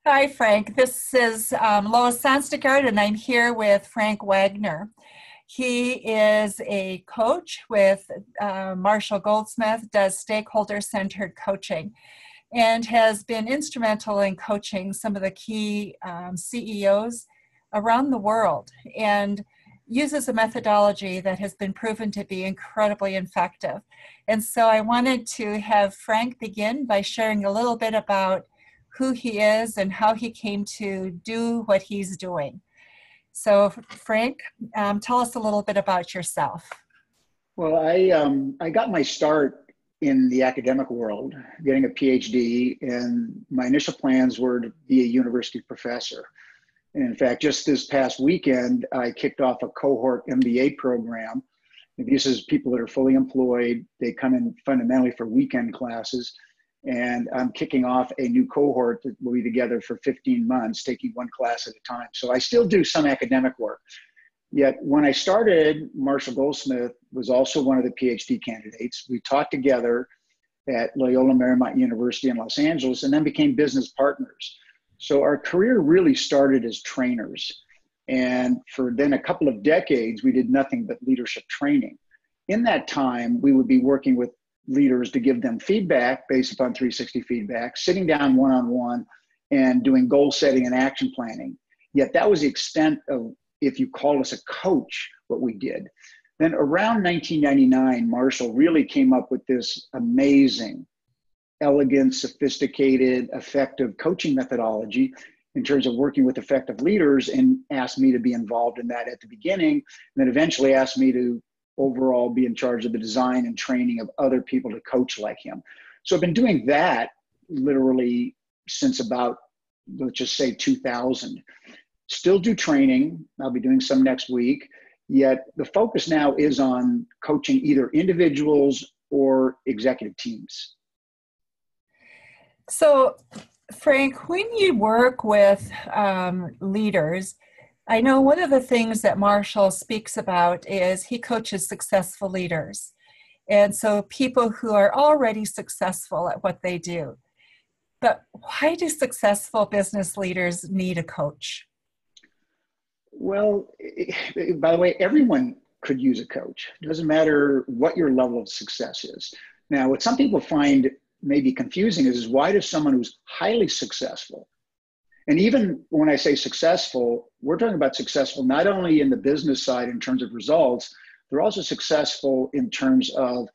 Hi, Frank. This is Lois Sandstegard, and I'm here with Frank Wagner. He is a coach with Marshall Goldsmith, does stakeholder-centered coaching, and has been instrumental in coaching some of the key CEOs around the world, and uses a methodology that has been proven to be incredibly effective. And so I wanted to have Frank begin by sharing a little bit about who he is and how he came to do what he's doing. So Frank, tell us a little bit about yourself. Well, I got my start in the academic world, getting a PhD, and my initial plans were to be a university professor. And in fact, just this past weekend, I kicked off a cohort MBA program. This is people that are fully employed. They come in fundamentally for weekend classes. And I'm kicking off a new cohort that will be together for 15 months, taking one class at a time. So I still do some academic work. Yet when I started, Marshall Goldsmith was also one of the PhD candidates. We taught together at Loyola Marymount University in Los Angeles and then became business partners. So our career really started as trainers. And for then a couple of decades, we did nothing but leadership training. In that time, we would be working with leaders to give them feedback based upon 360 feedback, sitting down one-on-one and doing goal setting and action planning. Yet that was the extent of, if you call us a coach, what we did. Then around 1999, Marshall really came up with this amazing, elegant, sophisticated, effective coaching methodology in terms of working with effective leaders, and asked me to be involved in that at the beginning, and then eventually asked me to overall be in charge of the design and training of other people to coach like him. So I've been doing that literally since about, let's just say 2000. Still do training. I'll be doing some next week. Yet the focus now is on coaching either individuals or executive teams. So Frank, when you work with leaders, I know one of the things that Marshall speaks about is he coaches successful leaders. And so people who are already successful at what they do. But why do successful business leaders need a coach? Well, by the way, everyone could use a coach. It doesn't matter what your level of success is. Now, what some people find maybe confusing is why does someone who's highly successful, and even when I say successful, we're talking about successful not only in the business side in terms of results, they're also successful in terms of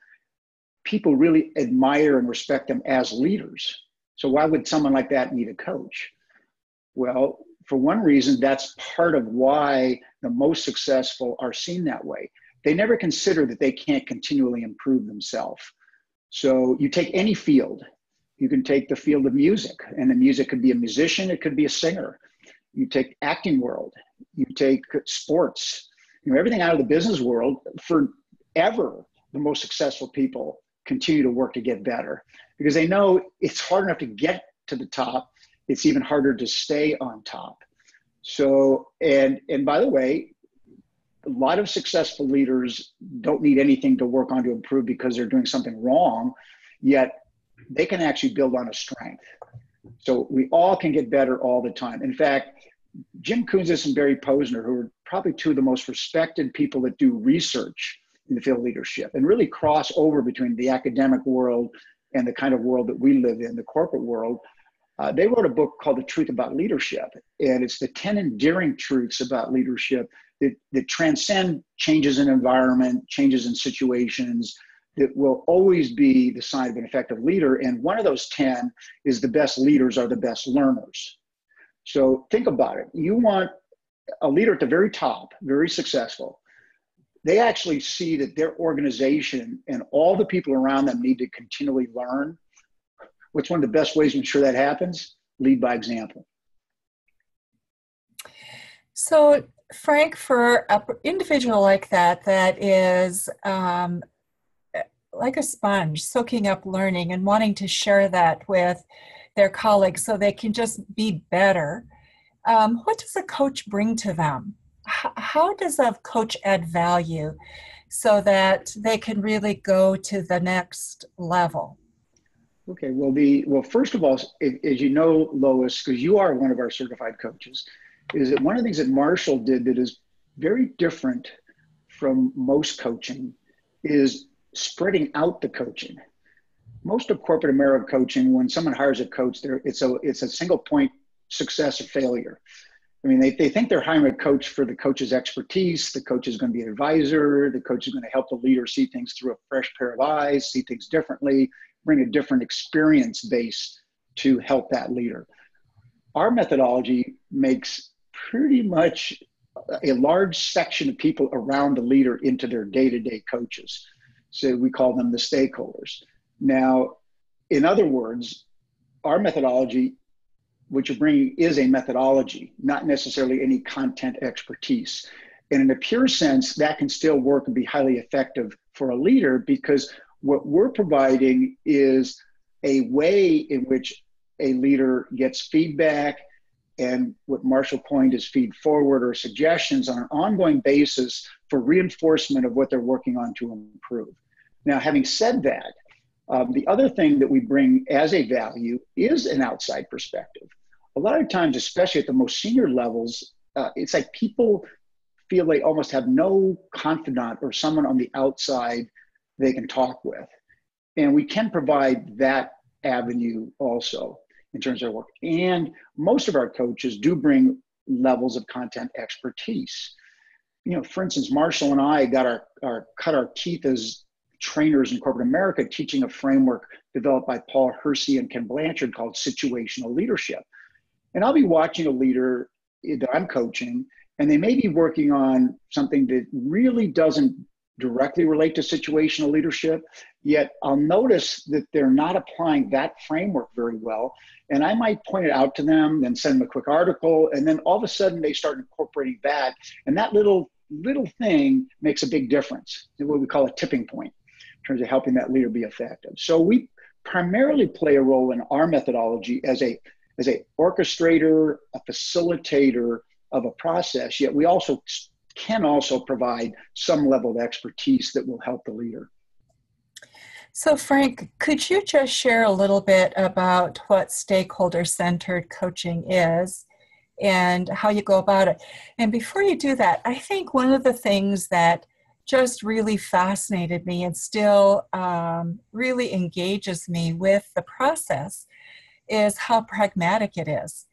people really admire and respect them as leaders. So why would someone like that need a coach? Well, for one reason, that's part of why the most successful are seen that way. They never consider that they can't continually improve themselves. So you take any field. You can take the field of music, and the music could be a musician, it could be a singer. You take acting world, you take sports, everything out of the business world. Forever, the most successful people continue to work to get better because they know it's hard enough to get to the top. It's even harder to stay on top. So, and by the way, a lot of successful leaders don't need anything to work on to improve because they're doing something wrong, yet they can actually build on a strength. So we all can get better all the time. In fact, Jim Kouzes and Barry Posner, who are probably two of the most respected people that do research in the field of leadership and really cross over between the academic world and the kind of world that we live in, the corporate world, they wrote a book called The Truth About Leadership. And it's the 10 endearing truths about leadership that transcend changes in environment, changes in situations, that will always be the sign of an effective leader. And one of those 10 is the best leaders are the best learners. So think about it. You want a leader at the very top, very successful. They actually see that their organization and all the people around them need to continually learn. What's one of the best ways to ensure that happens? Lead by example. So Frank, for an individual like that is like a sponge, soaking up learning and wanting to share that with their colleagues so they can just be better, what does a coach bring to them? How does a coach add value so that they can really go to the next level? Okay, well, first of all, as you know, Lois, because you are one of our certified coaches, is that one of the things that Marshall did that is very different from most coaching is spreading out the coaching. Most of corporate America coaching, when someone hires a coach, it's a single point success or failure. I mean, they think they're hiring a coach for the coach's expertise. The coach is going to be an advisor. The coach is going to help the leader see things through a fresh pair of eyes, see things differently, bring a different experience base to help that leader. Our methodology makes pretty much a large section of people around the leader into their day-to-day coaches. So we call them the stakeholders. Now, in other words, our methodology, what you're bringing is a methodology, not necessarily any content expertise. And in a pure sense, that can still work and be highly effective for a leader, because what we're providing is a way in which a leader gets feedback, and what Marshall coined as feed forward or suggestions on an ongoing basis for reinforcement of what they're working on to improve. Now, having said that, the other thing that we bring as a value is an outside perspective. A lot of times, especially at the most senior levels, it's like people feel they almost have no confidant or someone on the outside they can talk with. And we can provide that avenue also in terms of work. And most of our coaches do bring levels of content expertise. You know, for instance, Marshall and I got cut our teeth as trainers in corporate America teaching a framework developed by Paul Hersey and Ken Blanchard called situational leadership. And I'll be watching a leader that I'm coaching, and they may be working on something that really doesn't directly relate to situational leadership, yet I'll notice that they're not applying that framework very well. And I might point it out to them, then send them a quick article, and then all of a sudden they start incorporating that. And that little thing makes a big difference, what we call a tipping point in terms of helping that leader be effective. So we primarily play a role in our methodology as a orchestrator, a facilitator of a process, yet we also can also provide some level of expertise that will help the leader. So Frank, could you just share a little bit about what stakeholder-centered coaching is and how you go about it? And before you do that, I think one of the things that just really fascinated me and still really engages me with the process is how pragmatic it is.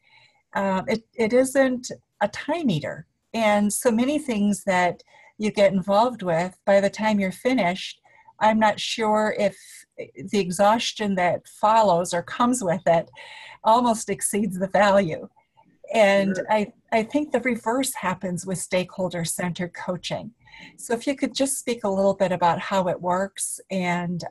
It isn't a time eater. And so many things that you get involved with, by the time you're finished, I'm not sure if the exhaustion that follows or comes with it almost exceeds the value. And Sure. I think the reverse happens with stakeholder-centered coaching. So if you could just speak a little bit about how it works and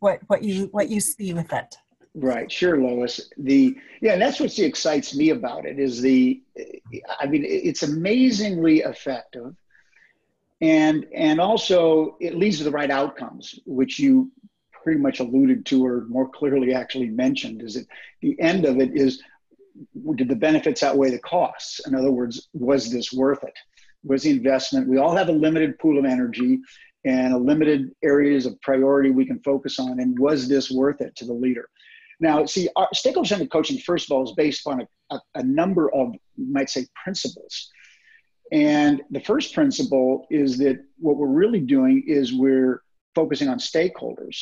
what you see with it. Right, sure, Lois. And that's what excites me about it is it's amazingly effective, and also it leads to the right outcomes, which you pretty much alluded to or more clearly actually mentioned. Is that the end of it is, did the benefits outweigh the costs? In other words, was this worth it? Was the investment? We all have a limited pool of energy and a limited areas of priority we can focus on, and was this worth it to the leader? Now, see, our stakeholder-centered coaching, first of all, is based on a number of, you might say, principles. And the first principle is that what we're really doing is we're focusing on stakeholders.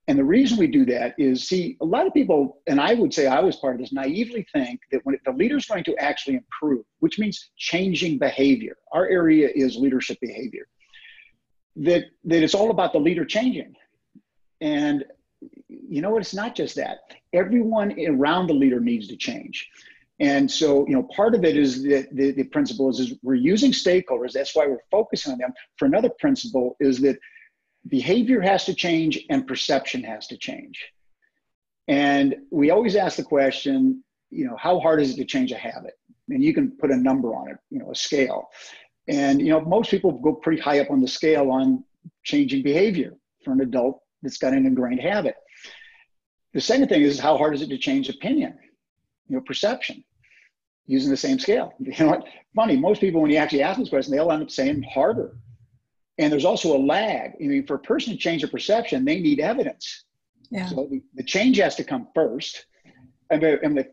And the reason we do that is, see, a lot of people, and I would say I was part of this, naively think that when the leader's going to actually improve, which means changing behavior, our area is leadership behavior, that it's all about the leader changing. And you know what? It's not just that. Everyone around the leader needs to change. And so, part of it is that the principle is we're using stakeholders. That's why we're focusing on them. For another principle is that behavior has to change and perception has to change. And we always ask the question, how hard is it to change a habit? And you can put a number on it, a scale. And, most people go pretty high up on the scale on changing behavior for an adult that's got an ingrained habit. The second thing is, how hard is it to change opinion, perception, using the same scale? Funny, most people, when you actually ask this question, they'll end up saying harder. And there's also a lag. For a person to change their perception, they need evidence. Yeah. So the change has to come first. And the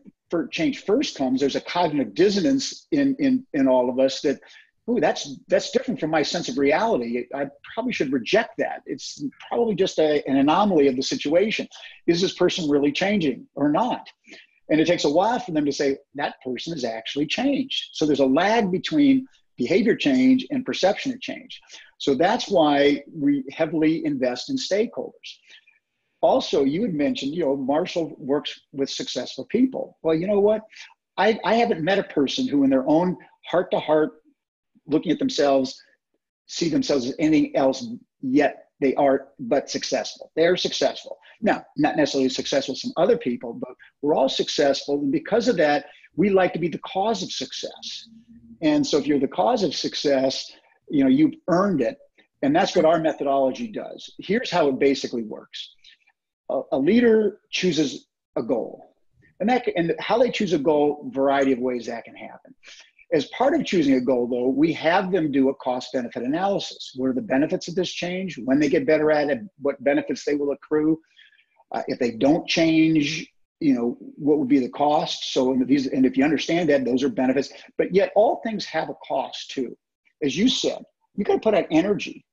change first comes, there's a cognitive dissonance in all of us that, ooh, that's different from my sense of reality. I probably should reject that. It's probably just an anomaly of the situation. Is this person really changing or not? And it takes a while for them to say, that person has actually changed. So there's a lag between behavior change and perception of change. So that's why we heavily invest in stakeholders. Also, you had mentioned, Marshall works with successful people. Well, you know what? I haven't met a person who in their own heart to heart, looking at themselves, see themselves as anything else, yet they are but successful. They're successful. Now, not necessarily successful as some other people, but we're all successful. And because of that, we like to be the cause of success. And so if you're the cause of success, you've earned it. And that's what our methodology does. Here's how it basically works. A leader chooses a goal. And how they choose a goal, variety of ways that can happen. As part of choosing a goal, though, we have them do a cost-benefit analysis. What are the benefits of this change? When they get better at it, what benefits they will accrue? If they don't change, what would be the cost? So, and if you understand that, those are benefits. But yet, all things have a cost too. As you said, you got to put out energy.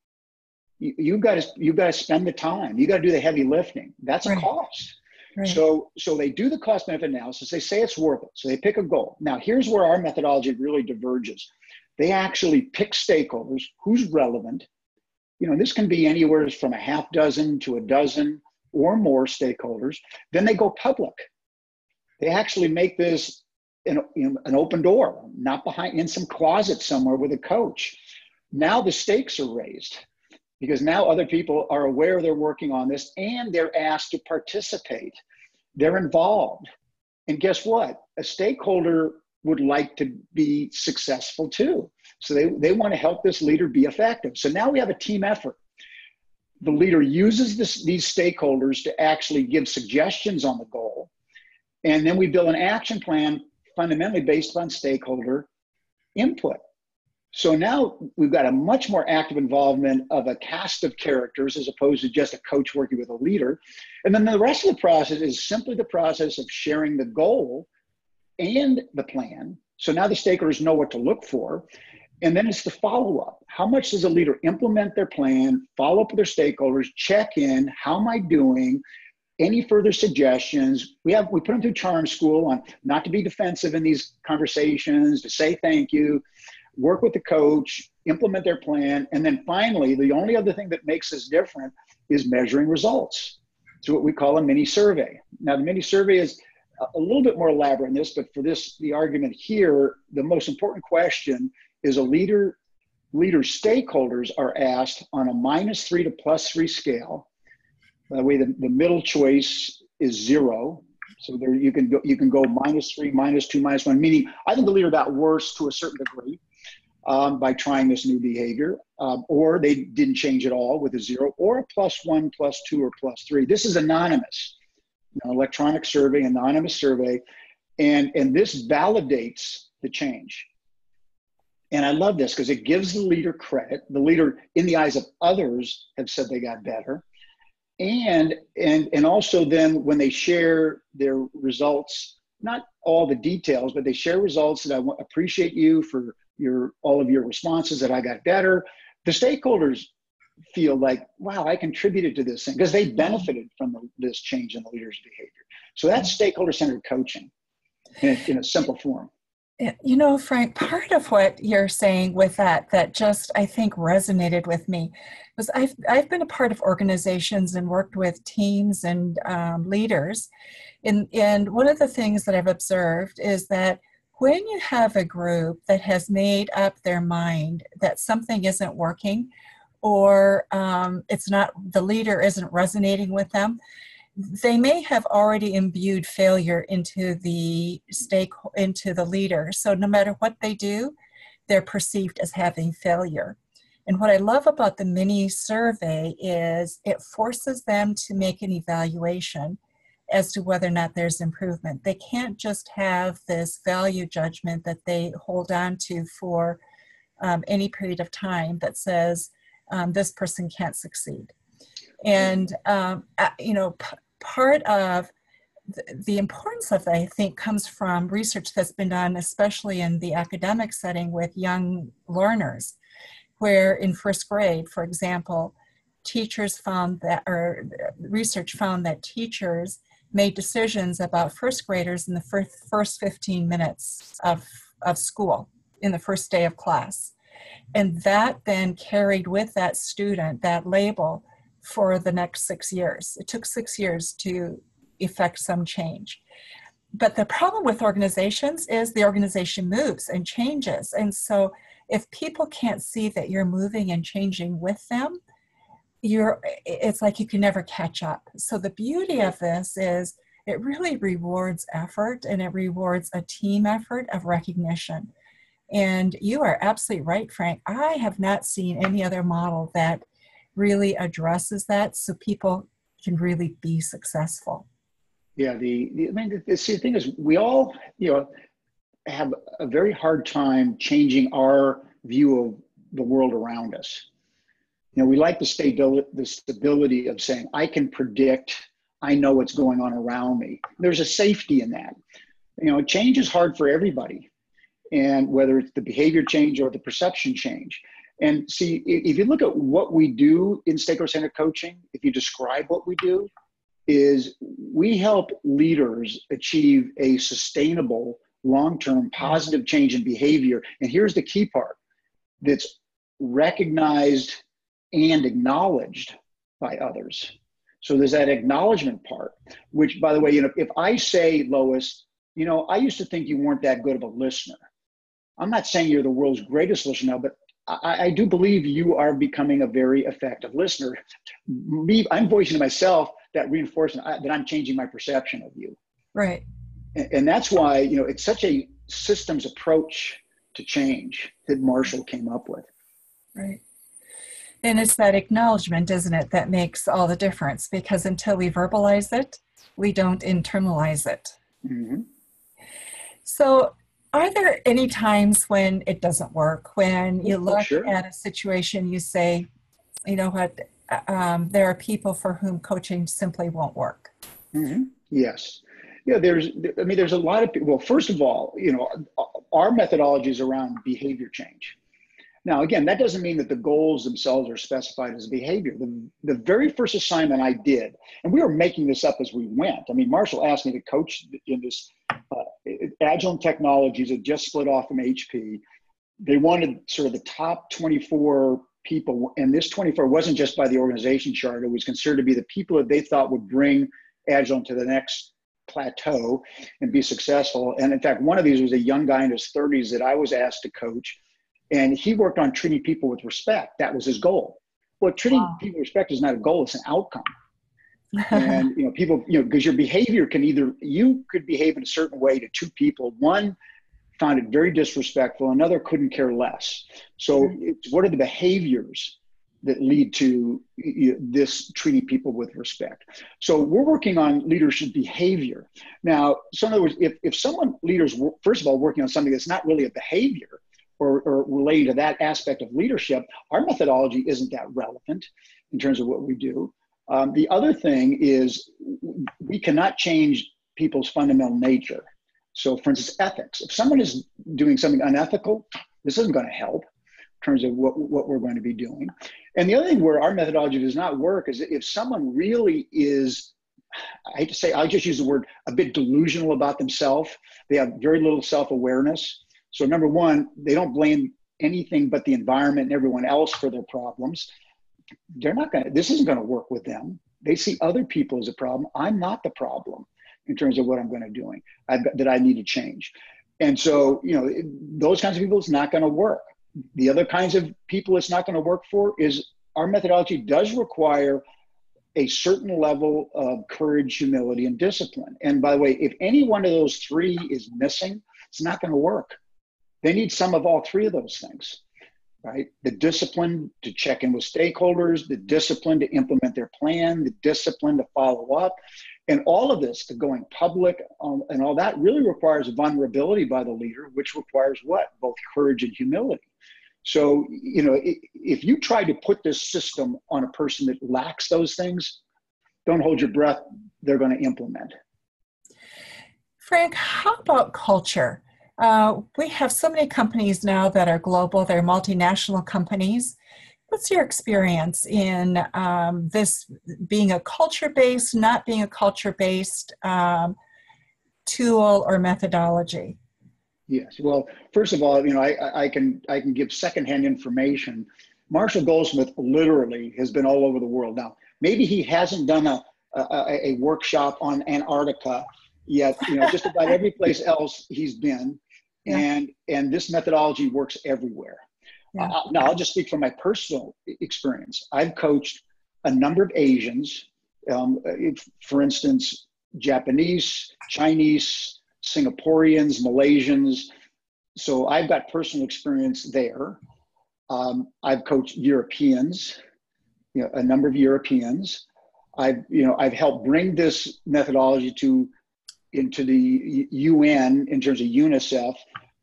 You got to spend the time. You got to do the heavy lifting. That's a cost. Right. So they do the cost benefit analysis. They say it's worth it. So they pick a goal. Now, here's where our methodology really diverges. They actually pick stakeholders, who's relevant. This can be anywhere from a half dozen to a dozen or more stakeholders. Then they go public. They actually make this an open door, not behind in some closet somewhere with a coach. Now the stakes are raised, because now other people are aware they're working on this and they're asked to participate. They're involved. And guess what? A stakeholder would like to be successful too. So they want to help this leader be effective. So now we have a team effort. The leader uses these stakeholders to actually give suggestions on the goal. And then we build an action plan fundamentally based on stakeholder input. So now we've got a much more active involvement of a cast of characters as opposed to just a coach working with a leader. And then the rest of the process is simply the process of sharing the goal and the plan. So now the stakeholders know what to look for. And then it's the follow-up. How much does a leader implement their plan, follow up with their stakeholders, check in, how am I doing? Any further suggestions? We put them through charm school on not to be defensive in these conversations, to say thank you, work with the coach, implement their plan. And then finally, the only other thing that makes us different is measuring results. It's what we call a mini survey. Now, the mini survey is a little bit more elaborate in this, but for the argument here, the most important question is leader's stakeholders are asked on a -3 to +3 scale. That way, the middle choice is 0. So there you can go -3, -2, -1, meaning I think the leader got worse to a certain degree by trying this new behavior, or they didn't change at all with a 0, or a +1, +2, or +3. This is anonymous, electronic survey, anonymous survey, and this validates the change. And I love this because it gives the leader credit. The leader, in the eyes of others, have said they got better. And also then when they share their results, not all the details, but they share results that I appreciate you for all of your responses that I got better. The stakeholders feel like, wow, I contributed to this thing because they benefited from this change in the leader's behavior. So that's stakeholder-centered coaching in a simple form. Frank, part of what you're saying with that just, I think, resonated with me was I've been a part of organizations and worked with teams and leaders. And one of the things that I've observed is that when you have a group that has made up their mind that something isn't working or the leader isn't resonating with them, they may have already imbued failure into the leader. So no matter what they do, they're perceived as having failure. And what I love about the mini survey is it forces them to make an evaluation as to whether or not there's improvement. They can't just have this value judgment that they hold on to for any period of time that says this person can't succeed. And, part of the importance of that, I think, comes from research that's been done, especially in the academic setting with young learners, where in first grade, for example, teachers found that, or research found that teachers made decisions about first graders in the first 15 minutes of school, in the first day of class. And that then carried with that student that label for the next 6 years. It took 6 years to effect some change. But the problem with organizations is the organization moves and changes. And so if people can't see that you're moving and changing with them, it's like you can never catch up. So the beauty of this is it really rewards effort, and it rewards a team effort of recognition. And you are absolutely right, Frank. I have not seen any other model that really addresses that so people can really be successful. Yeah, I mean, the thing is, we all, have a very hard time changing our view of the world around us. We like the stability of saying, I can predict, I know what's going on around me. There's a safety in that. Change is hard for everybody. And whether it's the behavior change or the perception change. And see, if you look at what we do in stakeholder-centered coaching, if you describe what we do, is we help leaders achieve a sustainable, long-term positive change in behavior. And here's the key part, that's recognized and acknowledged by others. So there's that acknowledgement part, which, by the way, if I say, Lois, I used to think you weren't that good of a listener. I'm not saying you're the world's greatest listener now, but I do believe you are becoming a very effective listener. I'm voicing to myself that reinforcement that I'm changing my perception of you. Right. And that's why, it's such a systems approach to change that Marshall came up with. Right. And it's that acknowledgement, isn't it, that makes all the difference, because until we verbalize it, we don't internalize it. Mm-hmm. So are there any times when it doesn't work, when you look Sure. at a situation, you say, you know what, there are people for whom coaching simply won't work? Mm-hmm. Yes. Yeah, there's a lot of people. Well, first of all, our methodology is around behavior change. Now, again, that doesn't mean that the goals themselves are specified as behavior. The very first assignment I did, and we were making this up as we went. I mean, Marshall asked me to coach in this Agile Technologies had just split off from HP. They wanted sort of the top 24 people, and this 24 wasn't just by the organization chart. It was considered to be the people that they thought would bring Agile to the next plateau and be successful. And in fact, one of these was a young guy in his 30s that I was asked to coach. And he worked on treating people with respect. That was his goal. Well, treating people with respect is not a goal, it's an outcome. And, people, because your behavior can you could behave in a certain way to two people. One found it very disrespectful, another couldn't care less. So what are the behaviors that lead to this treating people with respect? So we're working on leadership behavior. Now, so in other words, if leaders, first of all, working on something that's not really a behavior, or relating to that aspect of leadership, our methodology isn't that relevant in terms of what we do. The other thing is we cannot change people's fundamental nature. So for instance, ethics. If someone is doing something unethical, this isn't going to help in terms of what we're going to be doing. And the other thing where our methodology does not work is if someone really is, I hate to say, I'll just use the word, a bit delusional about themselves. They have very little self-awareness. So number one, they don't blame anything but the environment and everyone else for their problems. This isn't going to work with them. They see other people as a problem. I'm not the problem in terms of what I'm going to doing that I need to change. And so, those kinds of people, it's not going to work. The other kinds of people it's not going to work for is our methodology does require a certain level of courage, humility, and discipline. And by the way, if any one of those three is missing, it's not going to work. They need some of all three of those things, right? The discipline to check in with stakeholders, the discipline to implement their plan, the discipline to follow up. And all of this, to going public and all that, really requires vulnerability by the leader, which requires what? Both courage and humility. So, if you try to put this system on a person that lacks those things, don't hold your breath. they're going to implement. Frank, how about culture? We have so many companies now that are global, they're multinational companies. What's your experience in this being a culture-based, not being a culture-based tool or methodology? Yes. Well, first of all, I can give secondhand information. Marshall Goldsmith literally has been all over the world. Now, maybe he hasn't done a workshop on Antarctica yet. Just about every place else he's been, Yeah. and this methodology works everywhere. Yeah. Now, I'll just speak from my personal experience. I've coached a number of Asians, for instance, Japanese, Chinese, Singaporeans, Malaysians. So I've got personal experience there. I've coached Europeans, a number of Europeans. I've helped bring this methodology into the UN in terms of UNICEF,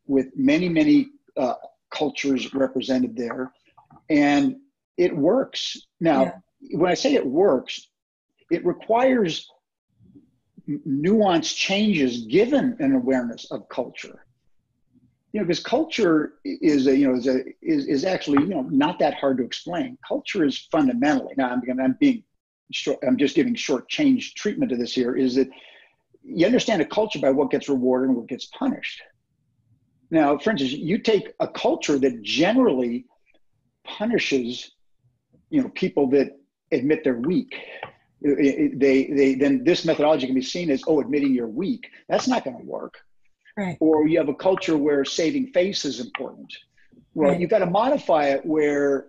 with many cultures represented there, and it works. Now, when I say it works, it requires nuanced changes given an awareness of culture. Because culture is actually not that hard to explain. Culture is fundamentally, now I'm just giving short change treatment to this here, is that you understand a culture by what gets rewarded and what gets punished. Now, for instance, you take a culture that generally punishes, people that admit they're weak. Then this methodology can be seen as, admitting you're weak. That's not going to work. Right. Or you have a culture where saving face is important. Well, Right. You've got to modify it where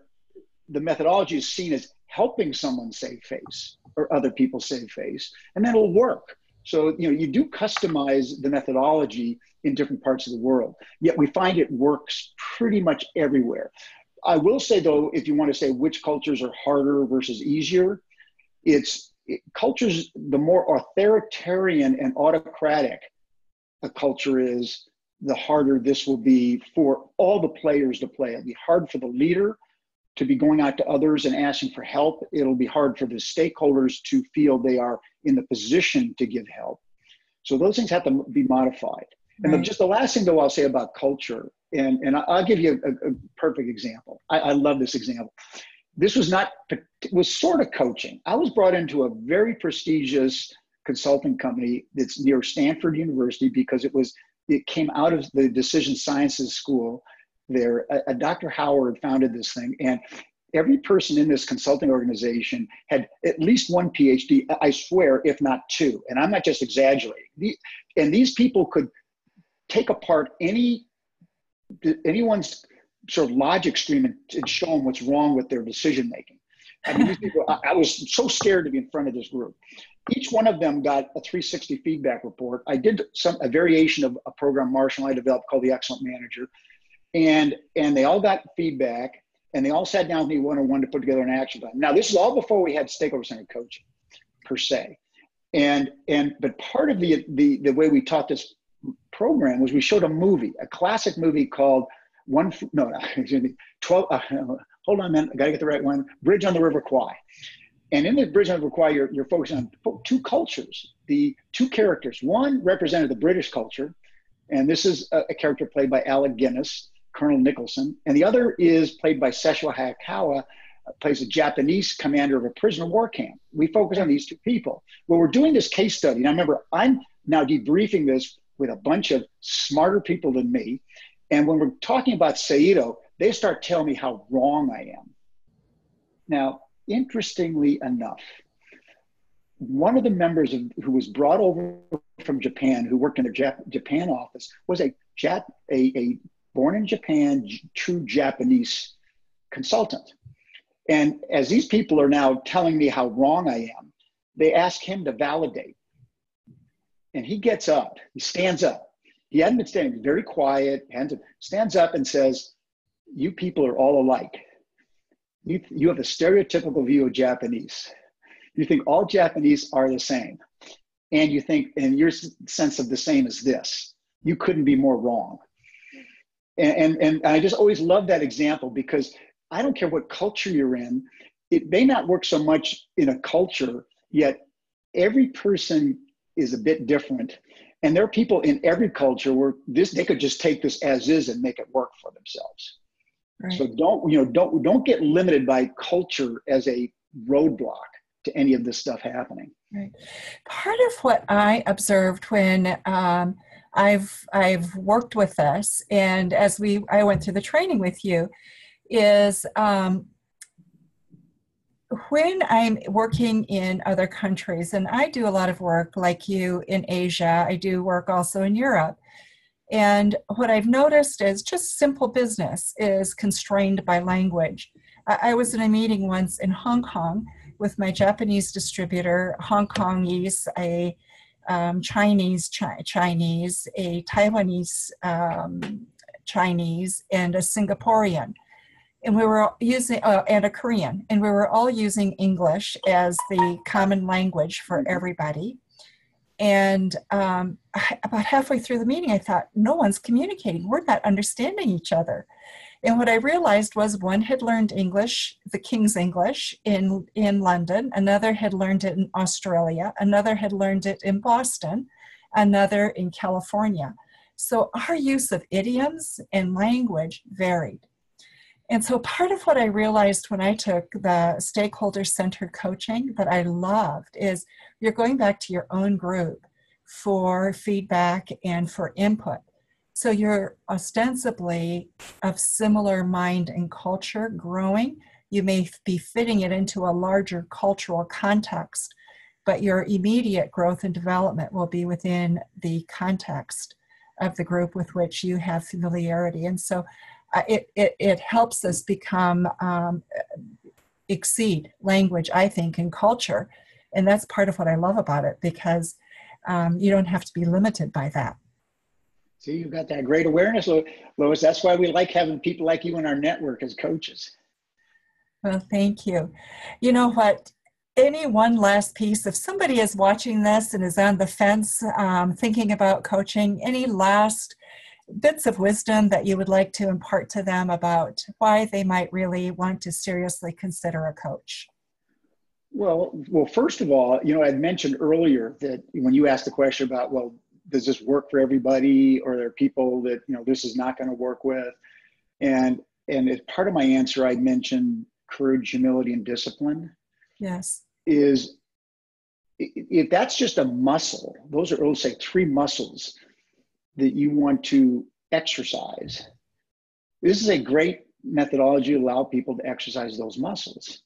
the methodology is seen as helping someone save face or other people save face, and then it'll work. So, you do customize the methodology in different parts of the world, yet we find it works pretty much everywhere. I will say, though, if you want to say which cultures are harder versus easier, cultures, the more authoritarian and autocratic a culture is, the harder this will be for all the players to play. It'll be hard for the leader to be going out to others and asking for help. It'll be hard for the stakeholders to feel they are in the position to give help. So those things have to be modified. Right. And just the last thing, though, I'll say about culture, and I'll give you a perfect example. I love this example. This was sort of coaching. I was brought into a very prestigious consulting company that's near Stanford University because it came out of the decision sciences school there. Dr. Howard founded this thing, and every person in this consulting organization had at least one PhD, I swear, if not two. And I'm not just exaggerating. And these people could take apart anyone's sort of logic stream and show them what's wrong with their decision making. I mean, these people, I was so scared to be in front of this group. Each one of them got a 360 feedback report. I did a variation of a program Marshall and I developed called the Excellent Manager. And they all got feedback, and they all sat down with me one-on-one to put together an action plan. Now, this is all before we had stakeholder-centered coaching, per se. But part of the way we taught this program was we showed a movie, a classic movie called hold on, man, I gotta get the right one. Bridge on the River Kwai. And in the Bridge on the River Kwai, you're focusing on two cultures. The two characters, one represented the British culture, and this is a character played by Alec Guinness, Colonel Nicholson, and the other is played by Sessua Hayakawa, plays a Japanese commander of a prisoner of war camp. We focus on these two people. Well, we're doing this case study, and I remember I'm now debriefing this with a bunch of smarter people than me, and when we're talking about Saito, they start telling me how wrong I am. Now, interestingly enough, one of the members who was brought over from Japan, who worked in their Japan office, was a born in Japan, true Japanese consultant. And as these people are now telling me how wrong I am, they ask him to validate. And he gets up, he stands up. He hadn't been standing, very quiet, stands up and says, "You people are all alike. You have a stereotypical view of Japanese. You think all Japanese are the same. And you think, and your sense of the same is this. You couldn't be more wrong." And I just always love that example, because I don't care what culture you're in, it may not work so much in a culture, yet every person is a bit different. And there are people in every culture where they could just take this as is and make it work for themselves. Right. So don't get limited by culture as a roadblock to any of this stuff happening. Right. Part of what I observed when I've worked with this, and as I went through the training with you, is when I'm working in other countries, and I do a lot of work like you in Asia, I do work also in Europe. And what I've noticed is just simple business is constrained by language. I was in a meeting once in Hong Kong with my Japanese distributor, Hong Kongese, a Chinese, a Taiwanese Chinese, and a Singaporean. And we were using, and a Korean, and we were all using English as the common language for everybody. And about halfway through the meeting, I thought, no one's communicating. We're not understanding each other. And what I realized was one had learned English, the King's English, in London. Another had learned it in Australia. Another had learned it in Boston. Another in California. So our use of idioms and language varied. And so part of what I realized when I took the stakeholder-centered coaching that I loved is you're going back to your own group for feedback and for input. So you're ostensibly of similar mind and culture growing. You may be fitting it into a larger cultural context, but your immediate growth and development will be within the context of the group with which you have familiarity. And so it helps us become, exceed language, I think, and culture. And that's part of what I love about it, because you don't have to be limited by that. See, you've got that great awareness, Lois. That's why we like having people like you in our network as coaches. Well, thank you. You know what? Any one last piece, if somebody is watching this and is on the fence thinking about coaching, any last bits of wisdom that you would like to impart to them about why they might really want to seriously consider a coach? Well, first of all, I'd mentioned earlier that when you asked the question about, well, does this work for everybody, or are there people that, this is not going to work with? And as part of my answer, I mentioned courage, humility, and discipline. Yes. Is if that's just a muscle, those are, let's say, 3 muscles that you want to exercise. This is a great methodology to allow people to exercise those muscles.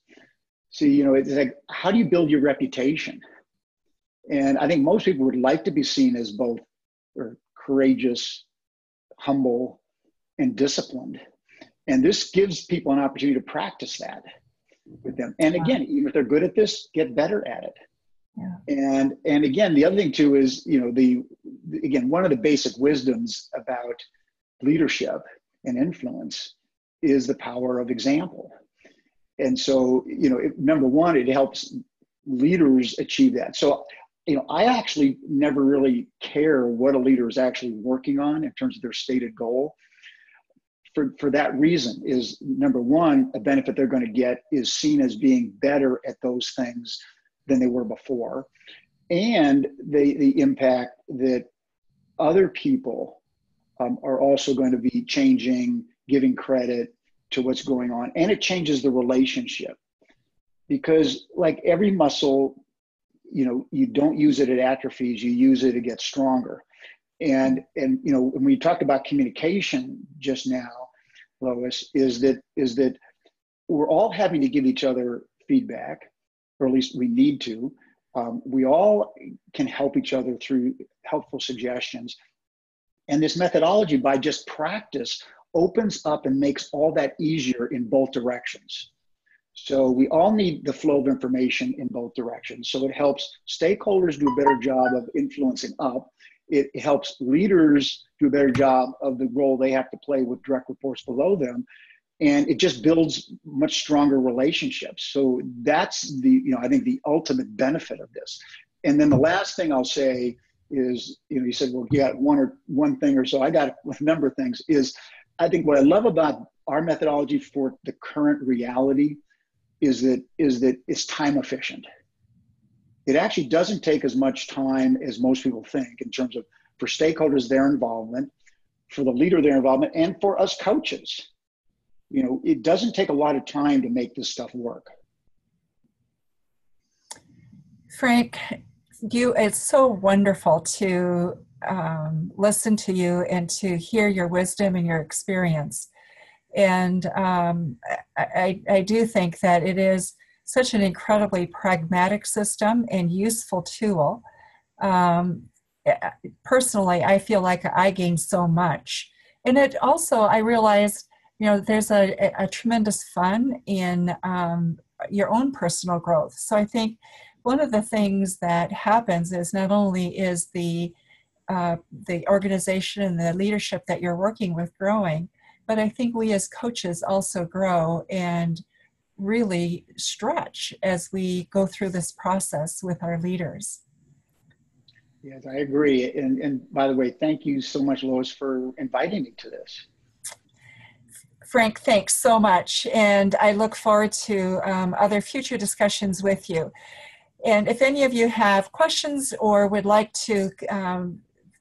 So, it's like, how do you build your reputation? And I think most people would like to be seen as both courageous, humble, and disciplined. And this gives people an opportunity to practice that with them. And again, even if they're good at this, get better at it. Yeah. And again, the other thing too is, again, one of the basic wisdoms about leadership and influence is the power of example. And so, number one, it helps leaders achieve that. So, I actually never really care what a leader is actually working on in terms of their stated goal. For that reason is, number one, a benefit they're going to get is seen as being better at those things than they were before. And the impact that other people are also going to be changing, giving credit to what's going on. And it changes the relationship, because like every muscle, you don't use it, it atrophies, you use it, it gets stronger. And when we talked about communication just now, Lois, is that we're all having to give each other feedback, or at least we need to. We all can help each other through helpful suggestions. And this methodology, by just practice, opens up and makes all that easier in both directions. So we all need the flow of information in both directions. So it helps stakeholders do a better job of influencing up. It helps leaders do a better job of the role they have to play with direct reports below them. And it just builds much stronger relationships. So that's I think the ultimate benefit of this. And then the last thing I'll say is, you said, well, you got one thing or so. I got a number of things. Is I think what I love about our methodology for the current reality is that it's time efficient. it actually doesn't take as much time as most people think in terms of for stakeholders, their involvement, for the leader, their involvement, and for us coaches. You know, it doesn't take a lot of time to make this stuff work. Frank, it's so wonderful to listen to you and to hear your wisdom and your experience. And I do think that it is such an incredibly pragmatic system and useful tool. Personally, I feel like I gained so much. And it also, I realized, there's a tremendous fun in your own personal growth. So I think one of the things that happens is not only is the organization and the leadership that you're working with growing, but I think we as coaches also grow and really stretch as we go through this process with our leaders. Yes, I agree. And by the way, thank you so much, Lois, for inviting me to this. Frank, thanks so much. And I look forward to other future discussions with you. And if any of you have questions or would like to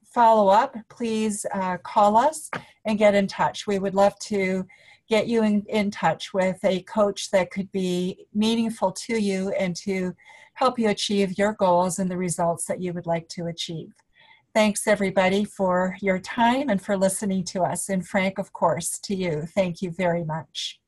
follow up, please call us and get in touch. We would love to get you in touch with a coach that could be meaningful to you and to help you achieve your goals and the results that you would like to achieve. Thanks, everybody, for your time and for listening to us. And Frank, of course, to you. Thank you very much.